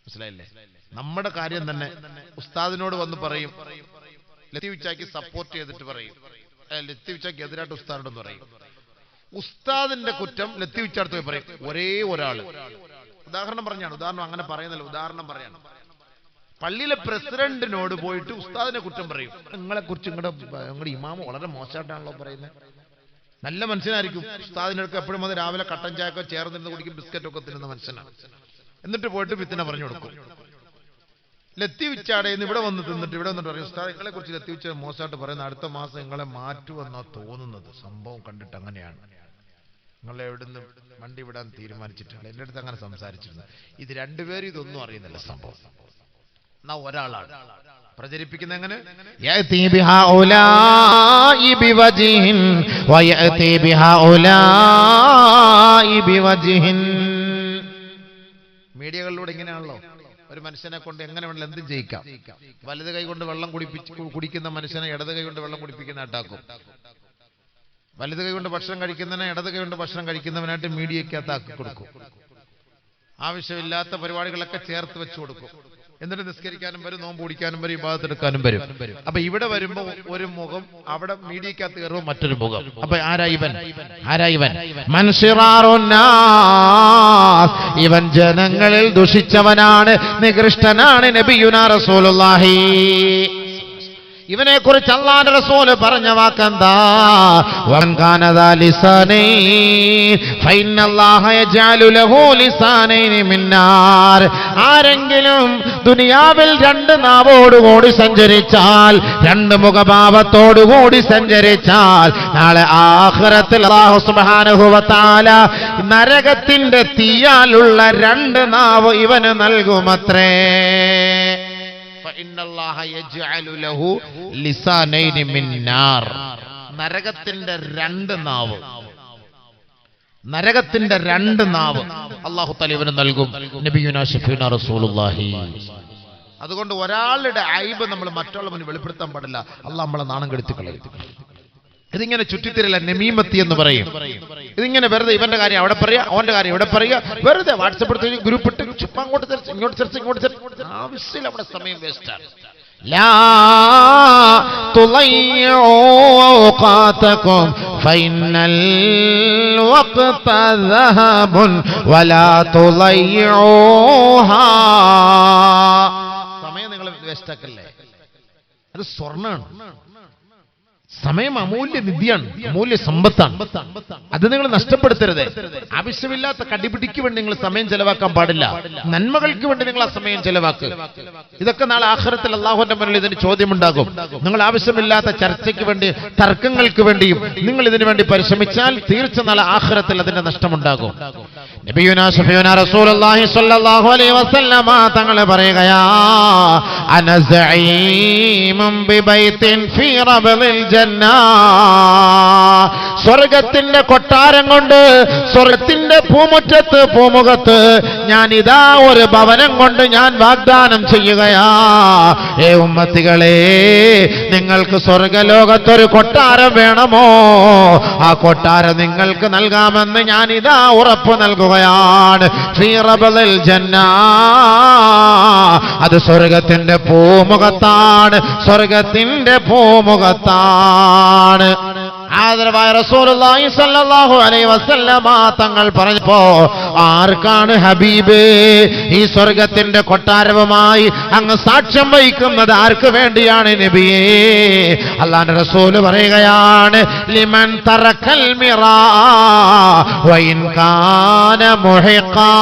മനസ്സിലായില്ലേ? നമ്മുടെ കാര്യം തന്നെ ഉസ്താദിനോട് വന്ന് പറയും, ലത്തീഫ് ചാക്കി സപ്പോർട്ട് ചെയ്തിട്ട് പറയും, ലത്തീഫ് ചാക്കി എതിരായിട്ട് ഉസ്താദിനോടൊന്ന് പറയും. ഉസ്താദിന്റെ കുറ്റം ലത്തീഫ് ചാടത്ത് പറയും. ഒരേ ഒരാള്, ഉദാഹരണം പറഞ്ഞാണ്, ഉദാഹരണം അങ്ങനെ പറയുന്നില്ല, ഉദാഹരണം പറയാണ്. പള്ളിയിലെ പ്രസിഡന്റിനോട് പോയിട്ട് ഉസ്താദിനെ കുറ്റം പറയും. നിങ്ങളെ കുറിച്ച് നിങ്ങളുടെ ഇമാമ് വളരെ മോശമായിട്ടാണല്ലോ പറയുന്നത്. നല്ല മനുഷ്യനായിരിക്കും, ഉസ്താദിനൊക്കെ എപ്പോഴും അത് രാവിലെ കട്ടൻ ചായക്കോ ചേർന്നിരുന്ന് കുടിക്കും, ബിസ്ക്കറ്റൊക്കെ തിന്നുന്ന മനുഷ്യനാണ്. എന്നിട്ട് പോയിട്ട് പിത്തിനെ പറഞ്ഞു കൊടുക്കും. ലത്തീഫ് ചാടേന്ന് ഇവിടെ വന്ന് തിന്നിട്ട് ഇവിടെ വന്നിട്ട് പറയും, ഉസ്താദ് നിങ്ങളെ കുറിച്ച് ലത്തീഫ് ചാട മോശമായിട്ട് പറയുന്ന, അടുത്ത മാസം നിങ്ങളെ മാറ്റുമെന്നാ തോന്നുന്നത്, സംഭവം കണ്ടിട്ട് അങ്ങനെയാണ്, നിങ്ങളെ എവിടുന്ന് വണ്ടി വിടാൻ തീരുമാനിച്ചിട്ടാണ്. എൻ്റെ അടുത്ത് അങ്ങനെ സംസാരിച്ചിരുന്നത്. ഇത് രണ്ടുപേരും ഇതൊന്നും അറിയുന്നില്ല സംഭവം. എന്നാ ഒരാളാണ് പ്രചരിപ്പിക്കുന്ന എങ്ങനെ, മീഡിയകളിലൂടെ ഇങ്ങനെയാണല്ലോ ഒരു മനുഷ്യനെ കൊണ്ട് എങ്ങനെ വേണമെങ്കിലും എന്തും ചെയ്യിക്കാം. വലത് കൈ കൊണ്ട് വെള്ളം കുടിക്കുന്ന മനുഷ്യനെ ഇടത് കൈ കൊണ്ട് വെള്ളം കുടിപ്പിക്കുന്ന ആട്ടാക്കും. വലത് കൈ കൊണ്ട് ഭക്ഷണം കഴിക്കുന്നതിനെ ഇടത് കൈ കൊണ്ട് ഭക്ഷണം കഴിക്കുന്നവനായിട്ട് മീഡിയക്കകത്ത് ആക്കി കൊടുക്കും. ആവശ്യമില്ലാത്ത പരിപാടികളൊക്കെ ചേർത്ത് വെച്ചു കൊടുക്കും. എന്നിട്ട് നിസ്കരിക്കാനും വരും, നോമ്പ് പിടിക്കാനും വരും, ഇബാദത്തെടുക്കാനും വരും. അപ്പൊ ഇവിടെ വരുമ്പോ ഒരു മുഖം, അവിടെ മീഡിയക്കകത്ത് കയറുമ്പോൾ മറ്റൊരു മുഖം. അപ്പൊ ആരാ ഇവൻ? ഇവൻ ജനങ്ങളിൽ ദുഷിച്ചവനാണ്, നികൃഷ്ടനാണ്. നബിയുനാ റസൂലുള്ളാഹി ഇവനെ കുറിച്ച് അല്ലാഹുവിന്റെ റസൂൽ പറഞ്ഞ വാക്കെന്താ? വമൻ കാന ദാ ലിസാനൈൻ ഫഇന്നല്ലാഹ യജഅലു ലഹു ലിസാനൈൻ മിന്നാർ. ആരെങ്കിലും ദുനിയാവിൽ രണ്ട് നാവോടുകൂടി സഞ്ചരിച്ചാൽ, രണ്ട് മുഖഭാവത്തോടുകൂടി സഞ്ചരിച്ചാൽ, നാളെ ആഖിറത്തിൽ അല്ലാഹു സുബ്ഹാനഹു വ തആല നരകത്തിന്റെ തീയാലുള്ള രണ്ട് നാവ് ഇവന് നൽകുമത്രേ. നരകത്തിന്റെ രണ്ട് നാവ്, നരകത്തിന്റെ രണ്ട് നാവ് അല്ലാഹു തആല ഇവന് നൽകും. നബിയുനാ ശഫീഉനാ റസൂലുള്ളാഹി. അതുകൊണ്ട് ഒരാളുടെ ഐബ് നമ്മൾ മറ്റുള്ള മുന്നിൽ വെളിപ്പെടുത്താൻ പാടില്ല. അല്ലാഹു നമ്മളെ നാണം കെടുത്തി കളയും. ഇതിങ്ങനെ ചുറ്റിത്തിരില്ല, നമീമത്തി എന്ന് പറയും. ഇതിങ്ങനെ വെറുതെ ഇവന്റെ കാര്യം അവിടെ പറയാ, അവന്റെ കാര്യം ഇവിടെ പറയുക, വെറുതെ വാട്സപ്പ് എടുത്ത് ഗ്രൂപ്പ് ഇട്ട് ചുമ്മാ അങ്ങോട്ട് ചർച്ച, ഇങ്ങോട്ട് ചർച്ച, ഇങ്ങോട്ട് ചർച്ച. ആവശ്യമില്ല, നമ്മുടെ സമയം വേസ്റ്റാണ്. ലാ തുളയ്യൂ ഔഖാതകും ഫഇന്നൽ വഖ്ത ദഹബുൻ വലാ തുളയ്യൂഹാ. സമയം നിങ്ങൾ വേസ്റ്റാക്കല്ലേ, അത് സ്വർണ്ണാണ്. സമയം അമൂല്യ നിധിയാണ്, അമൂല്യ സമ്പത്താണ്. അത് നിങ്ങൾ നഷ്ടപ്പെടുത്തരുത്. ആവശ്യമില്ലാത്ത കടിപിടിക്ക് വേണ്ടി നിങ്ങൾ സമയം ചെലവാക്കാൻ പാടില്ല. നന്മകൾക്ക് വേണ്ടി നിങ്ങൾ ആ സമയം ചെലവാക്കുക. ഇതൊക്കെ നാളെ ആഖിറത്തിൽ അല്ലാഹുവിന്റെ മുന്നിൽ ഇതിന് ചോദ്യമുണ്ടാകും. നിങ്ങൾ ആവശ്യമില്ലാത്ത ചർച്ചയ്ക്ക് വേണ്ടി, തർക്കങ്ങൾക്ക് വേണ്ടിയും നിങ്ങൾ ഇതിനു വേണ്ടി പരിശ്രമിച്ചാൽ തീർച്ച നാളെ ആഖിറത്തിൽ അതിന്റെ നഷ്ടമുണ്ടാകും. നബിയുനാ ശഫീഉനാ റസൂലുള്ളാഹി സ്വല്ലല്ലാഹു അലൈഹി വസല്ലമ തങ്ങൾ പറയുകയാ, അന സഈമുൻ ബിബൈത്തിൻ ഫീ റബളിൽ ജന്ന. സ്വർഗത്തിന്റെ കൊട്ടാരം കൊണ്ട്, സ്വർഗത്തിന്റെ പൂമുഖത്ത് ഞാൻ ഇതാ ഒരു ഭവനം കൊണ്ട് ഞാൻ വാഗ്ദാനം ചെയ്യുകയാ. ഏ ഉമ്മത്തികളെ, നിങ്ങൾക്ക് സ്വർഗലോകത്തൊരു കൊട്ടാരം വേണമോ? ആ കൊട്ടാരം നിങ്ങൾക്ക് നൽകാമെന്ന് ഞാൻ ഇതാ ഉറപ്പ് നൽകുകയാണ്. ഫീ റബളിൽ ജന്ന. അത് സ്വർഗത്തിന്റെ പൂമുഖത്താണ്, സ്വർഗത്തിന്റെ പൂമുഖത്താണ്. ആദരവായ റസൂലുള്ളാഹി സ്വല്ലല്ലാഹു അലൈഹി വസല്ലമ തങ്ങൾ പറഞ്ഞപ്പോ, ആർക്കാണ് ഹബീബേ ഈ സ്വർഗത്തിന്റെ കൊട്ടാരവുമായി അങ്ങ് സാക്ഷ്യം വഹിക്കുന്നത്? ആർക്ക് വേണ്ടിയാണ് നബിയേ? അല്ലാഹുവിന്റെ റസൂൽ പറയുകയാണ്, ലിമൻ തറക്കൽ മിറാ വഇൻ കാന മുഹിഖാ.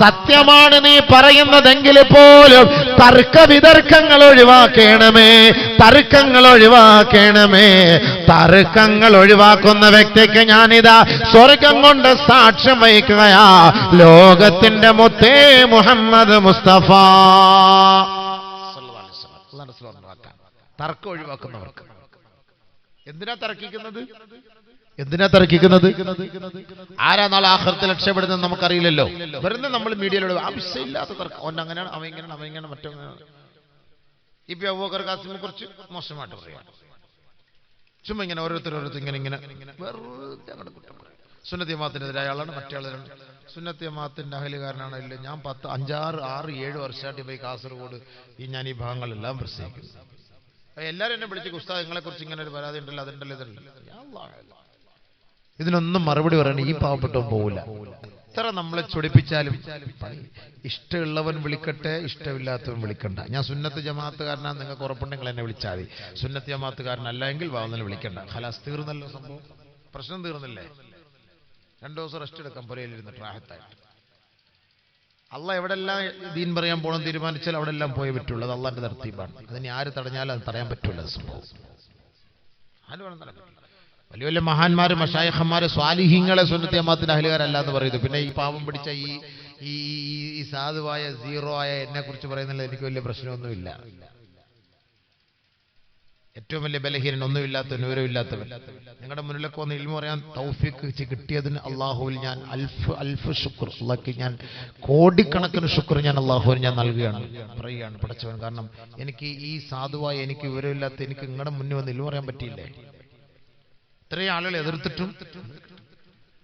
സത്യമാണ് നീ പറയുന്നതെങ്കിൽ പോലും തർക്ക വിതർക്കങ്ങൾ ഒഴിവാക്കണമേ, തർക്കങ്ങൾ ഒഴിവാക്കണമേ. തർക്കങ്ങൾ ഒഴിവാക്കുന്ന വ്യക്തിക്ക് ഞാനിതാ സ്വർഗം കൊണ്ട് സാക്ഷ്യം വഹിക്കുകയാ. ലോകത്തിന്റെ മുത്തേ മുഹമ്മദ് മുസ്തഫ. തർക്കം ഒഴിവാക്കുന്നവർക്ക്. എന്തിനാ തർക്കിക്കുന്നത്? എന്തിനാ തർക്കിക്കുന്നത്? ആരാ നാളെ ആഖിറത്തിൽ രക്ഷപ്പെടുന്നത് നമുക്കറിയില്ലല്ലോ. വെറുതെ നമ്മൾ മീഡിയയിലൂടെ ആവശ്യമില്ലാത്ത തർക്കം. അവൻ അങ്ങനെയാണ്, അവൻ ഇങ്ങനെയാണ്, അവൻ ഇങ്ങനെ, മറ്റൊന്നാണ്. ഇപ്പൊ അബൂബക്കർ ഖാസിമിനെ കുറിച്ച് മോശമായിട്ട് പറയാം. ചുമ്മാ ഇങ്ങനെ ഓരോരുത്തർ ഇങ്ങനെ വെറുതെ അങ്ങോട്ട് കുറ്റം പറയും. സുന്നത്ത് ജമാഅത്തിനെതിരായ ആളാണ്, മറ്റേ ആളാണ്. സുന്നത്ത് ജമാഅത്തിന്റെ അഹലുകാരനാണോ ഇല്ല, ഞാൻ 5-6-7 വർഷമായിട്ട് പോയി കാസർഗോഡ് ഞാൻ ഈ ഭാഗങ്ങളെല്ലാം പ്രസംഗിക്കുന്നു. എല്ലാവരും എന്നെ വിളിച്ച് ഉസ്താദ് നിങ്ങളെ കുറിച്ച് ഇങ്ങനെ ഒരു പരാതി ഉണ്ടല്ലോ, അതുണ്ടല്ലോ, ഇതുണ്ടല്ലോ. ഇതിനൊന്നും മറുപടി പറയണ ഈ പാവപ്പെട്ടവൻ പോവില്ല. എത്ര നമ്മളെ ചൊടിപ്പിച്ചാലും ഇഷ്ടമുള്ളവൻ വിളിക്കട്ടെ, ഇഷ്ടമില്ലാത്തവൻ വിളിക്കണ്ട. ഞാൻ സുന്നത്ത് ജമാഅത്തുകാരനാ, നിങ്ങൾക്ക് ഉറപ്പുണ്ടെങ്കിൽ എന്നെ വിളിച്ചാൽ മതി. സുന്നത്ത് ജമാഅത്തുകാരനല്ല എങ്കിൽ വാങ്ങുന്നതിന് വിളിക്കണ്ട. ഖലാസ്, തീർന്നല്ലോ സംഭവം, പ്രശ്നം തീർന്നില്ലേ? 2 ദിവസം റെസ്റ്റ് എടുക്കാം പുരയിലിരുന്നിട്ട് റാഹത്തായിട്ട്. അള്ളാഹ് എവിടെല്ലാം ദീൻ പറയാൻ പോകണം തീരുമാനിച്ചാൽ അവിടെ എല്ലാം പോയേ പറ്റുള്ളൂ. അത് അള്ളാന്റെ തർത്തീബാണ്. അതിന് ആര് തടഞ്ഞാലും അത് തടയാൻ പറ്റുള്ള സംഭവം. ആര് വേണം തടയാൻ പറ്റില്ല. വലിയ വലിയ മഹാന്മാര്, മശായിഖന്മാര്, സ്വാലിഹീങ്ങളെ സുന്നത്ത് ജമാഅത്തിന്റെ അഹലുകാരല്ല എന്ന് പറയുന്നു. പിന്നെ ഈ പാവം പിടിച്ച ഈ സാധുവായ സീറോ ആയ എന്നെ കുറിച്ച് പറയുന്നില്ല. എനിക്ക് വലിയ പ്രശ്നമൊന്നുമില്ല. ഏറ്റവും വലിയ ബലഹീനൻ, ഒന്നുമില്ലാത്തവൻ, വിവരമില്ലാത്തവൻ. നിങ്ങളുടെ മുന്നിലൊക്കെ വന്ന് ഇൽമു പറയാൻ തൗഫീഖ് കിട്ടിയതിന് അള്ളാഹുവിൽ ഞാൻ അൽഫ് ശുക്ർ, അള്ളാഹ്ക്ക് ഞാൻ കോടിക്കണക്കിന് ശുക്ർ ഞാൻ അള്ളാഹുവിന് ഞാൻ നൽകുകയാണ്, പറയുകയാണ് പടച്ചവൻ. കാരണം എനിക്ക് ഈ സാധുവായ, എനിക്ക് വിവരമില്ലാത്ത എനിക്ക് നിങ്ങളുടെ മുന്നിൽ വന്ന് ഇൽമു പറയാൻ പറ്റിയില്ലേ? ഇത്രയും ആളുകൾ എതിർത്തിട്ടും.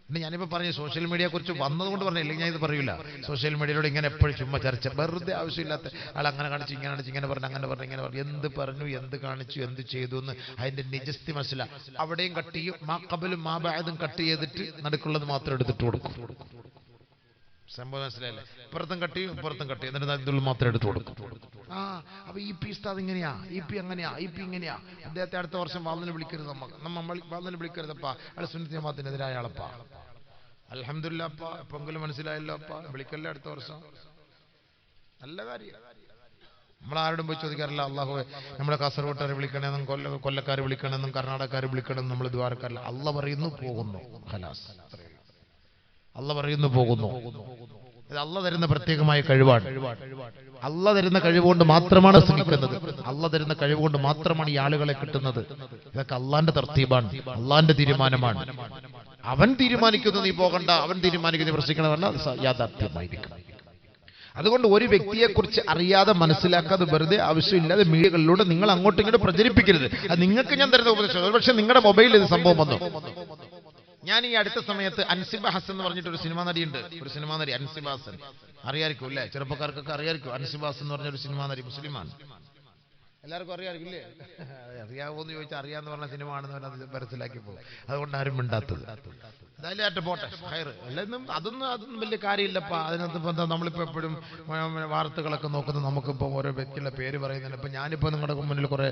പിന്നെ ഞാനിപ്പോൾ പറഞ്ഞു സോഷ്യൽ മീഡിയയെ കുറിച്ച് വന്നതുകൊണ്ട് പറഞ്ഞില്ല, ഞാൻ ഇത് പറയൂല. സോഷ്യൽ മീഡിയയിലൂടെ ഇങ്ങനെ എപ്പോഴും ചുമ്മാ ചർച്ച, വെറുതെ ആവശ്യമില്ലാത്ത ആൾ അങ്ങനെ കാണിച്ചു, ഇങ്ങനെ കാണിച്ചു, ഇങ്ങനെ പറഞ്ഞു, അങ്ങനെ പറഞ്ഞു, ഇങ്ങനെ പറഞ്ഞു, എന്ത് പറഞ്ഞു, എന്ത് കാണിച്ചു, എന്ത് ചെയ്തു എന്ന് അതിന്റെ നിജസ്ഥി മനസ്സിലാ. അവിടെയും കട്ട് ചെയ്യും, മാ ഖബലും മാ ബഅദും കട്ട് ചെയ്തിട്ട് നടുക്കുള്ളത് മാത്രം എടുത്തിട്ട് കൊടുക്കും. സംഭവം മനസ്സിലായില്ലേ? ഇപ്പുറത്തും കട്ട് ചെയ്യും, ഇപ്പുറത്തും കട്ട് ചെയ്യും, എന്നിട്ട് ഇതിൽ മാത്രം എടുത്തു കൊടുക്കും. അപ്പൊ ഈ പി ഉസ്താദ് ഇങ്ങനെയാ, ഈ പി അങ്ങനെയാ, ഈ പി ഇങ്ങനെയാ, അദ്ദേഹത്തെ അടുത്ത വർഷം വാളിന് വിളിക്കരുത്, നമ്മൾ വാളിന് വിളിക്കരുതപ്പാ, അയാൾ സുന്നത്ത് ജമാഅത്തിനെതിരായ ആളപ്പാ. അൽഹംദുലില്ലാ അപ്പാ, എപ്പെങ്കിലും മനസ്സിലായല്ലോ അപ്പാ, വിളിക്കല്ലേ അടുത്ത വർഷം. നല്ല കാര്യം. നമ്മളാരോടും പോയി ചോദിക്കാറില്ല അള്ളാഹുവെ നമ്മളെ കാസർഗോട്ടുകാരെ വിളിക്കണമെന്നും കൊല്ലക്കാർ വിളിക്കണമെന്നും കർണാടകക്കാർ വിളിക്കണമെന്നും നമ്മൾ ദ്വാരക്കാരില്ല. അള്ള പറയുന്നു, പോകുന്നു, ഖലാസ്. അള്ള പറയുന്നു, പോകുന്നു. ഇത് അള്ള തരുന്ന പ്രത്യേകമായ കഴിവാണ്. അള്ള തരുന്ന കഴിവുകൊണ്ട് മാത്രമാണ് ശ്രമിക്കുന്നത്. അള്ള തരുന്ന കഴിവുകൊണ്ട് മാത്രമാണ് ഈ ആളുകളെ കിട്ടുന്നത്. ഇതൊക്കെ അള്ളാന്റെ തർത്തീബാണ്, അള്ളാന്റെ തീരുമാനമാണ്. അവൻ തീരുമാനിക്കുന്നു നീ പോകണ്ട, അവൻ തീരുമാനിക്കുന്നു പ്രശ്നിക്കണം പറഞ്ഞാൽ യാഥാർത്ഥ്യമായിരിക്കും. അതുകൊണ്ട് ഒരു വ്യക്തിയെക്കുറിച്ച് അറിയാതെ, മനസ്സിലാക്കാതെ, വെറുതെ ആവശ്യമില്ലാതെ മീഡിയകളിലൂടെ നിങ്ങൾ അങ്ങോട്ടും ഇങ്ങോട്ട് പ്രചരിപ്പിക്കരുത്. അത് നിങ്ങൾക്ക് ഞാൻ തരുന്ന ഉപദേശം. പക്ഷെ നിങ്ങളുടെ മൊബൈലിൽ ഇത് സംഭവം വന്നു. ഞാൻ ഈ അടുത്ത സമയത്ത് അൻസിബ ഹസൻ എന്ന് പറഞ്ഞിട്ട് ഒരു സിനിമാ നടിയുണ്ട്, ഒരു സിനിമാ നടി അൻസിബ ഹസൻ. അറിയായിരിക്കും അല്ലേ? ചെറുപ്പക്കാർക്കൊക്കെ അറിയായിരിക്കും. അൻസിബ ഹസൻ എന്ന് പറഞ്ഞൊരു സിനിമാ നടി, മുസ്ലിമാണ്. എല്ലാവർക്കും അറിയാമായിരിക്കും ഇല്ലേ? അറിയാവോന്ന് ചോദിച്ചാൽ അറിയാന്ന് പറഞ്ഞ സിനിമ ആണെന്ന് പറഞ്ഞാൽ മനസ്സിലാക്കി പോകും. അതുകൊണ്ട് ആരും മിണ്ടാത്തത്. എന്തായാലും പോട്ടെ, ഹൈർ. അതൊന്നും വലിയ കാര്യമില്ലപ്പാ. അതിനകത്ത് ഇപ്പം എന്താ, നമ്മളിപ്പോൾ എപ്പോഴും വാർത്തകളൊക്കെ നോക്കുന്നത്, നമുക്കിപ്പോൾ ഓരോ വ്യക്തിയുടെ പേര് പറയുന്നുണ്ട്. ഇപ്പം ഞാനിപ്പോൾ നിങ്ങളുടെ മുന്നിൽ കുറേ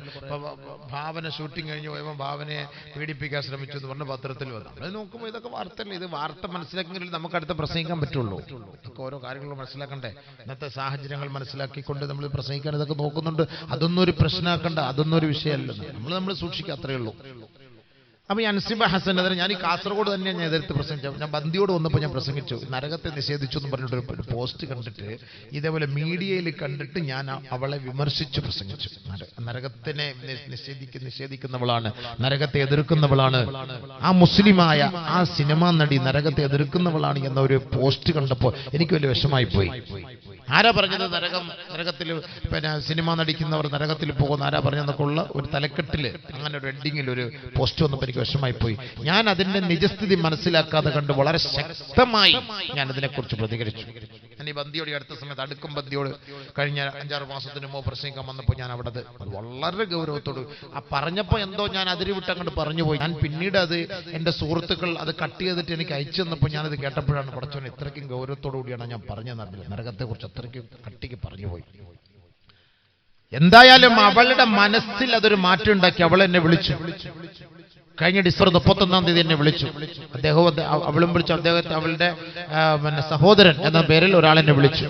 ഭാവന ഷൂട്ടിങ് കഴിഞ്ഞ് പോയപ്പോൾ ഭാവനയെ പീഡിപ്പിക്കാൻ ശ്രമിച്ചു എന്ന് പറഞ്ഞ് പത്രത്തിൽ വന്നു. അത് നോക്കുമ്പോൾ ഇതൊക്കെ വാർത്തയല്ലേ? ഇത് വാർത്ത മനസ്സിലാക്കിയെങ്കിൽ നമുക്ക് അടുത്ത് പ്രസംഗിക്കാൻ പറ്റുള്ളൂ. ഇതൊക്കെ ഓരോ കാര്യങ്ങൾ മനസ്സിലാക്കണ്ടേ? ഇന്നത്തെ സാഹചര്യങ്ങൾ മനസ്സിലാക്കിക്കൊണ്ട് നമ്മൾ പ്രസംഗിക്കാൻ ഇതൊക്കെ നോക്കുന്നുണ്ട്. അതൊന്നും ഒരു പ്രശ്നമാക്കണ്ട, അതൊന്നും ഒരു വിഷയമല്ല. നമ്മൾ സൂക്ഷിക്കുക, അത്രയേ ഉള്ളൂ. അപ്പൊ ഈ അൻസിബ ഹസനെതിരെ ഞാൻ ഈ കാസർഗോഡ് തന്നെ ഞാൻ എതിർത്ത് പ്രസംഗിച്ചു. ഞാൻ ബന്ദിയോട് വന്നപ്പോൾ ഞാൻ പ്രസംഗിച്ചു, നരകത്തെ നിഷേധിച്ചു എന്ന് പറഞ്ഞിട്ടൊരു പോസ്റ്റ് കണ്ടിട്ട്, ഇതേപോലെ മീഡിയയിൽ കണ്ടിട്ട് ഞാൻ അവളെ വിമർശിച്ചു പ്രസംഗിച്ചു. നരകത്തിനെ നിഷേധിക്കുന്നവളാണ്, നരകത്തെ എതിർക്കുന്നവളാണ്, ആ മുസ്ലിമായ ആ സിനിമാ നടി നരകത്തെ എതിർക്കുന്നവളാണ് എന്ന ഒരു പോസ്റ്റ് കണ്ടപ്പോൾ എനിക്ക് വലിയ വിഷമായി പോയി. ആരാ പറഞ്ഞത് നരകത്തിൽ പിന്നെ സിനിമ നടിക്കുന്നവർ നരകത്തിൽ പോകുന്ന ആരാ പറഞ്ഞതെന്നൊക്കെ ഉള്ള ഒരു തലക്കെട്ടില്, അങ്ങനെ ഒരു എഡിങ്ങിൽ ഒരു പോസ്റ്റ് വന്നപ്പോൾ എനിക്ക് വിഷമായി പോയി. ഞാൻ അതിന്റെ നിജസ്ഥിതി മനസ്സിലാക്കാതെ കണ്ട് വളരെ ശക്തമായി ഞാൻ അതിനെക്കുറിച്ച് പ്രതികരിച്ചു. ഞാൻ ഈ ബന്ദിയോട് അടുത്ത സമയത്ത്, അടുക്കും ബന്ദിയോട് കഴിഞ്ഞ 5-6 മാസത്തിന് മുമ്പ് പ്രസംഗിക്കാൻ വന്നപ്പോൾ ഞാൻ അവിടെ വളരെ ഗൗരവത്തോട് പറഞ്ഞപ്പോൾ എന്തോ ഞാൻ അതിരുവിട്ട് അങ്ങോട്ട് പറഞ്ഞുപോയി. ഞാൻ പിന്നീട് അത് എന്റെ സുഹൃത്തുക്കൾ അത് കട്ട് ചെയ്തിട്ട് എനിക്ക് അയച്ചു തന്നപ്പോൾ ഞാനത് കേട്ടപ്പോഴാണ് പടച്ചോൻ ഇത്രയ്ക്കും ഗൗരവത്തോടു കൂടിയാണ് ഞാൻ പറഞ്ഞത്. നരകത്തെ കുറിച്ച് അത്രയ്ക്ക് കട്ടിക്ക് പറഞ്ഞുപോയി. എന്തായാലും അവളുടെ മനസ്സിൽ അതൊരു മാറ്റം ഉണ്ടാക്കി. അവൾ എന്നെ വിളിച്ചു. കഴിഞ്ഞ ഡിസംബർ 31-ാം തീയതി എന്നെ വിളിച്ചു. അവളും വിളിച്ചു. അദ്ദേഹത്തെ അവളുടെ സഹോദരൻ എന്ന പേരിൽ ഒരാളെന്നെ വിളിച്ചു.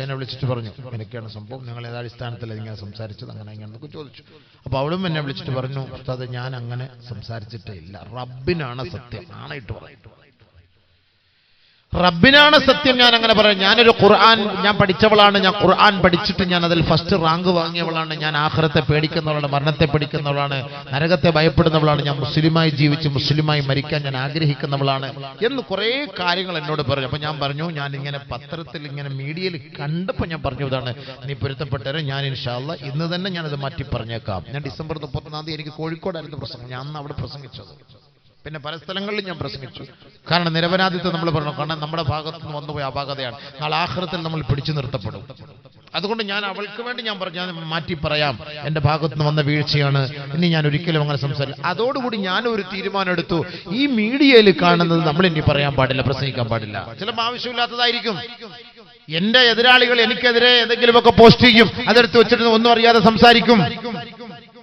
എന്നെ വിളിച്ചിട്ട് പറഞ്ഞു, എനിക്കാണ് സംഭവം, നിങ്ങൾ ഏതടിസ്ഥാനത്തിൽ ഇങ്ങനെ സംസാരിച്ചത്, അങ്ങനെ ഇങ്ങനെ ചോദിച്ചു. അപ്പൊ അവളും എന്നെ വിളിച്ചിട്ട് പറഞ്ഞു, ഉസ്താദ് ഞാൻ അങ്ങനെ സംസാരിച്ചിട്ടേ ഇല്ല, റബ്ബിനാണ് സത്യം, ആണായിട്ട് പറയും, റബ്ബിനാണ് സത്യം, ഞാൻ അങ്ങനെ പറയാം. ഞാനൊരു ഖുർആൻ ഞാൻ പഠിച്ചവളാണ്, ഞാൻ ഖുർആൻ പഠിച്ചിട്ട് ഞാൻ അതിൽ ഫസ്റ്റ് റാങ്ക് വാങ്ങിയവളാണ്, ഞാൻ ആഖിറത്തെ പേടിക്കുന്നവളാണ്, മരണത്തെ പേടിക്കുന്നവളാണ്, നരകത്തെ ഭയപ്പെടുന്നവളാണ്, ഞാൻ മുസ്ലിമായി ജീവിച്ച് മുസ്ലിമായി മരിക്കാൻ ഞാൻ ആഗ്രഹിക്കുന്നവളാണ് എന്ന് കുറേ കാര്യങ്ങൾ എന്നോട് പറഞ്ഞു. അപ്പൊ ഞാൻ പറഞ്ഞു, ഞാൻ ഇങ്ങനെ പത്രത്തിൽ ഇങ്ങനെ മീഡിയയിൽ കണ്ടപ്പോൾ ഞാൻ പറഞ്ഞു, ഇതാണ് നീ പൊരുത്തപ്പെട്ടവരെ, ഞാൻ ഇൻഷാ അല്ലാഹ് ഇന്ന് തന്നെ ഞാനത് മാറ്റി പറഞ്ഞേക്കാം. ഞാൻ ഡിസംബർ 31-ാം തീയതി എനിക്ക് കോഴിക്കോടായിരുന്നു പ്രസംഗം, ഞാൻ അന്ന് അവിടെ പ്രസംഗിച്ചത്. പിന്നെ പല സ്ഥലങ്ങളിലും ഞാൻ പ്രസംഗിച്ചു. കാരണം നിരപരാധിത്വം നമ്മൾ പറഞ്ഞു, കാരണം നമ്മുടെ ഭാഗത്ത് നിന്ന് വന്നുപോയ അപാകതയാണ്. നാളെ ആഖിറത്തിൽ നമ്മൾ പിടിച്ചു നിർത്തപ്പെടും. അതുകൊണ്ട് ഞാൻ അവൾക്ക് വേണ്ടി ഞാൻ മാറ്റി പറയാം, എന്റെ ഭാഗത്ത് നിന്ന് വന്ന വീഴ്ചയാണ്, ഇനി ഞാൻ ഒരിക്കലും അങ്ങനെ സംസാരിക്കും. അതോടുകൂടി ഞാൻ ഒരു തീരുമാനം എടുത്തു, ഈ മീഡിയയിൽ കാണുന്നത് നമ്മൾ ഇനി പറയാൻ പാടില്ല, പ്രസംഗിക്കാൻ പാടില്ല. ചിലപ്പോൾ ആവശ്യമില്ലാത്തതായിരിക്കും. എന്റെ എതിരാളികൾ എനിക്കെതിരെ എന്തെങ്കിലുമൊക്കെ പോസ്റ്റ് ചെയ്യും, അതെടുത്ത് വെച്ചിട്ട് ഒന്നും അറിയാതെ സംസാരിക്കും.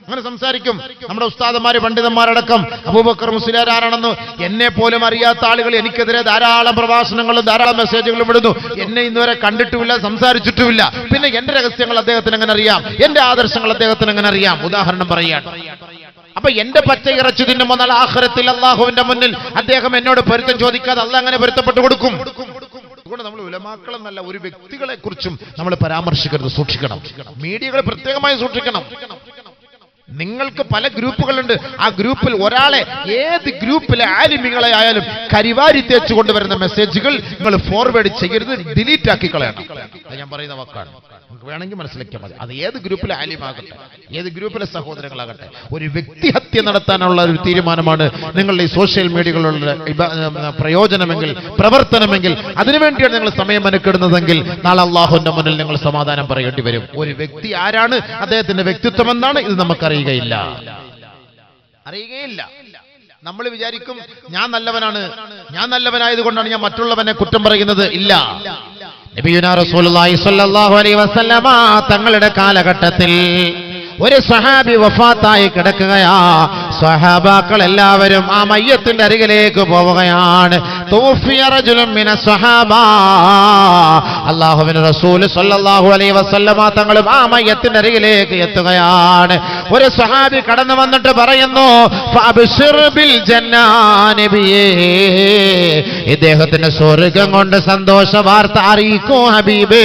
അങ്ങനെ സംസാരിക്കും. നമ്മുടെ ഉസ്താദന്മാര് പണ്ഡിതന്മാരടക്കം അബൂബക്കർ മുസ്ലിയാർ ആരാണെന്ന് എന്നെ പോലും അറിയാത്ത ആളുകൾ എനിക്കെതിരെ ധാരാളം പ്രഭാഷണങ്ങളും ധാരാളം മെസ്സേജുകളും ഇടുന്നു. എന്നെ ഇന്നുവരെ കണ്ടിട്ടുമില്ല, സംസാരിച്ചിട്ടുമില്ല. പിന്നെ എന്റെ രഹസ്യങ്ങൾ അദ്ദേഹത്തിന് എങ്ങനെ അറിയാം? എന്റെ ആദർശങ്ങൾ അദ്ദേഹത്തിന് എങ്ങനെ അറിയാം? ഉദാഹരണം പറയാൻ. അപ്പൊ എന്റെ പച്ച ഇറച്ചു തിന്നുമ്പോൾ നാളെ ആഖിറത്തിൽ അള്ളാഹുവിന്റെ മുന്നിൽ അദ്ദേഹം എന്നോട് പൊരുത്തം ചോദിക്കാതെ അള്ളാഹ് അങ്ങനെ പൊരുത്തപ്പെട്ടു കൊടുക്കും. അതുകൊണ്ട് നമ്മൾ ഉലമാക്കളെന്നല്ല, ഒരു വ്യക്തികളെ കുറിച്ചും നമ്മൾ പരാമർശിക്കരുത്, സൂക്ഷിക്കണം. മീഡിയകൾ പ്രത്യേകമായി സൂക്ഷിക്കണം. നിങ്ങൾക്ക് പല ഗ്രൂപ്പുകളുണ്ട്. ആ ഗ്രൂപ്പിൽ ഒരാളെ, ഏത് ഗ്രൂപ്പിലെ ആലിമികളെ ആയാലും കരിവാരി തേച്ചു കൊണ്ടുവരുന്ന മെസ്സേജുകൾ നിങ്ങൾ ഫോർവേഡ് ചെയ്യരുത്, ഡിലീറ്റ് ആക്കി കളയണം. ഞാൻ പറയുന്ന വാക്കാണ്, നിങ്ങൾക്ക് വേണമെങ്കിൽ മനസ്സിലാക്കിയാൽ മതി. അത് ഏത് ഗ്രൂപ്പിലെ ആലിമാകട്ടെ, ഏത് ഗ്രൂപ്പിലെ സഹോദരങ്ങളാകട്ടെ, ഒരു വ്യക്തിഹത്യ നടത്താനുള്ള ഒരു തീരുമാനമാണ് നിങ്ങളുടെ ഈ സോഷ്യൽ മീഡിയകളുടെ പ്രയോജനമെങ്കിൽ, പ്രവർത്തനമെങ്കിൽ, അതിനുവേണ്ടിയാണ് നിങ്ങൾ സമയം മെനക്കെടുന്നതെങ്കിൽ നാളെ അള്ളാഹുവിന്റെ മുന്നിൽ നിങ്ങൾ സമാധാനം പറയേണ്ടി വരും. ഒരു വ്യക്തി ആരാണ്, അദ്ദേഹത്തിന്റെ വ്യക്തിത്വം എന്താണ്, ഇത് നമുക്കറിയാം. അറിയുകയില്ല. നമ്മൾ വിചാരിക്കും ഞാൻ നല്ലവനാണ്, ഞാൻ നല്ലവനായതുകൊണ്ടാണ് ഞാൻ മറ്റുള്ളവനെ കുറ്റം പറയുന്നത്. ഇല്ല. നബിയുനാ റസൂലുള്ളാഹി സ്വല്ലല്ലാഹു അലൈഹി വസല്ലമ തങ്ങളുടെ കാലഘട്ടത്തിൽ ഒരു സ്വഹാബി വഫാത്തായി കിടക്കുകയാ. സ്വഹാബാക്കൾ എല്ലാവരും ആ മയ്യത്തിന്റെ അരികിലേക്ക് പോവുകയാണ്. തൗഫിയ റജുലുൻ മിന സ്വഹാബാ, അല്ലാഹുവിന്റെ റസൂൽ സ്വല്ലല്ലാഹു അലൈഹി വസല്ലമ തങ്ങളും ആ മയ്യത്തിന്റെ അരികിലേക്ക് എത്തുകയാണ്. ഒരു സ്വഹാബി കടന്നു വന്നിട്ട് പറയുന്നു, ഫഅബ്ശിർ ബിൽ ജന്നാ നബിയേ, ഇദ്ദേഹത്തിന്റെ സ്വർഗ്ഗം കൊണ്ട് സന്തോഷ വാർത്ത അറിയിക്കൂ ഹബീബേ.